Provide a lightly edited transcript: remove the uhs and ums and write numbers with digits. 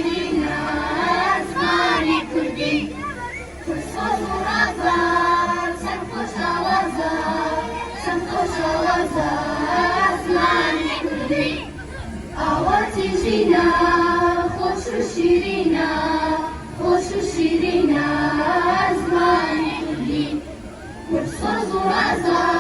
شیرینە زمانی کوردی خوشخۆش و ڕازە چەند خۆش ئاوازە چەند خۆش ئاوازە زمانی کوردی ئاواتی ژینە خۆش و شیرینە خۆش و شیرینە زمانی کوردی خوشخۆش و ڕازە